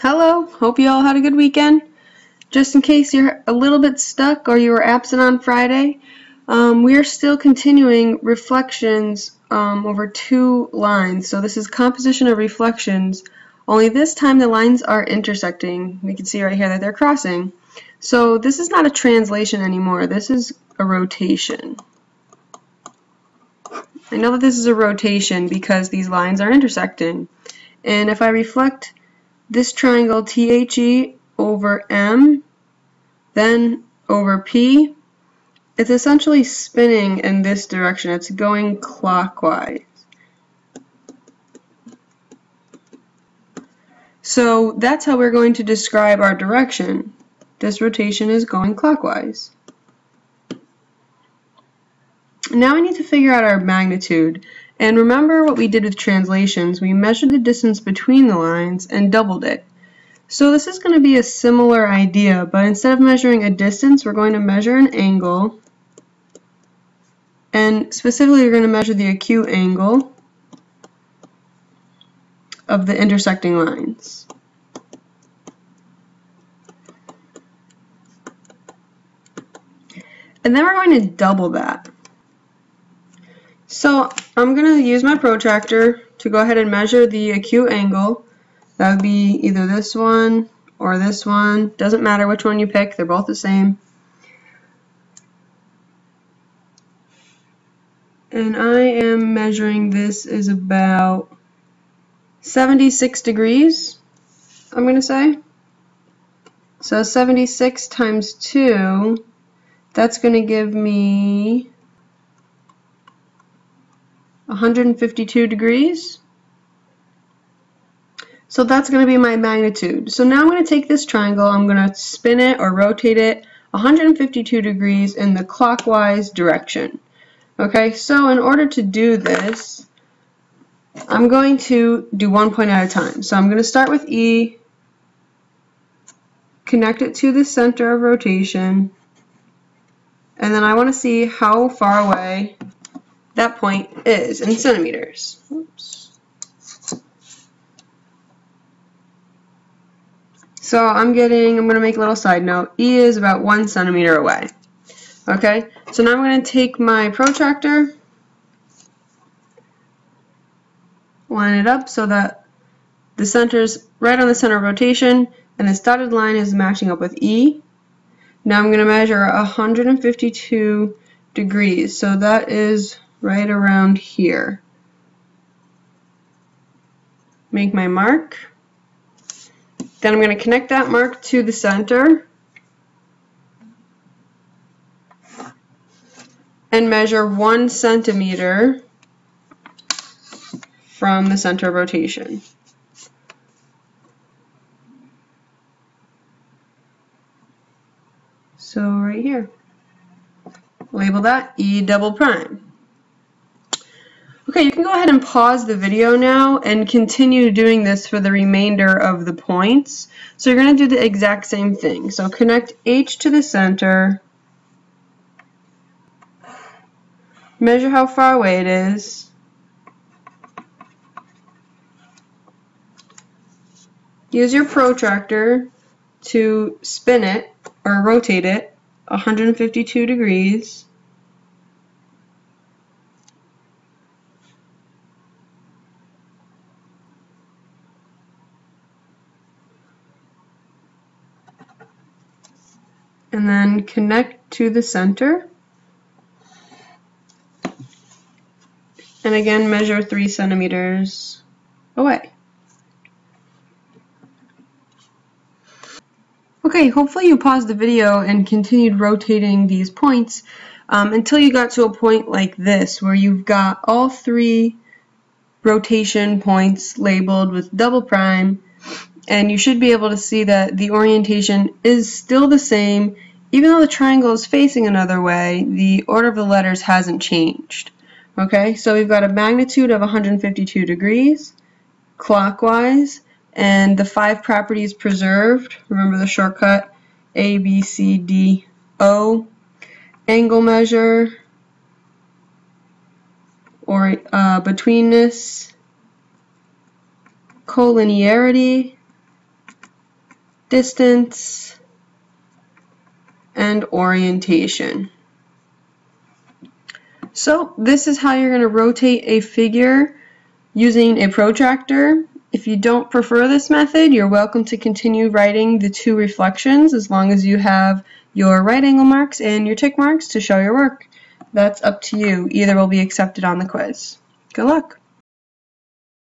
Hello, hope you all had a good weekend. Just in case you're a little bit stuck or you were absent on Friday, we are still continuing reflections over two lines. So this is composition of reflections, only this time the lines are intersecting. We can see right here that they're crossing. So this is not a translation anymore, this is a rotation. I know that this is a rotation because these lines are intersecting. And if I reflect this triangle THE over M, then over P, it's essentially spinning in this direction. It's going clockwise. So that's how we're going to describe our direction. This rotation is going clockwise. Now we need to figure out our magnitude. And remember what we did with translations. We measured the distance between the lines and doubled it. So this is going to be a similar idea, but instead of measuring a distance, we're going to measure an angle. And specifically, we're going to measure the acute angle of the intersecting lines. And then we're going to double that. So I'm going to use my protractor to go ahead and measure the acute angle. That would be either this one or this one. Doesn't matter which one you pick, they're both the same. And I am measuring this is about 76 degrees, I'm going to say. So 76 times 2, that's going to give me 152 degrees. So that's going to be my magnitude. So now I'm going to take this triangle, I'm going to spin it or rotate it 152 degrees in the clockwise direction. Okay, so in order to do this, I'm going to do one point at a time. So I'm going to start with E, connect it to the center of rotation, and then I want to see how far away that point is in centimeters. Oops. So I'm going to make a little side note. E is about 1 centimeter away. Okay, so now I'm going to take my protractor, line it up so that the center's right on the center of rotation, and this dotted line is matching up with E. Now I'm going to measure 152 degrees, so that is right around here. Make my mark. Then I'm going to connect that mark to the center and measure 1 centimeter from the center of rotation. So right here. Label that E double prime. Okay, you can go ahead and pause the video now and continue doing this for the remainder of the points. So you're going to do the exact same thing. So connect H to the center, measure how far away it is, use your protractor to spin it or rotate it 152 degrees. And then connect to the center. And again, measure 3 centimeters away. Okay, hopefully you paused the video and continued rotating these points until you got to a point like this, where you've got all 3 rotation points labeled with double prime, and you should be able to see that the orientation is still the same. Even though the triangle is facing another way, the order of the letters hasn't changed. Okay, so we've got a magnitude of 152 degrees, clockwise, and the 5 properties preserved. Remember the shortcut, A, B, C, D, O. Angle measure, or betweenness, collinearity, distance, and orientation. So this is how you're going to rotate a figure using a protractor. If you don't prefer this method, you're welcome to continue writing the 2 reflections as long as you have your right angle marks and your tick marks to show your work. That's up to you. Either will be accepted on the quiz. Good luck!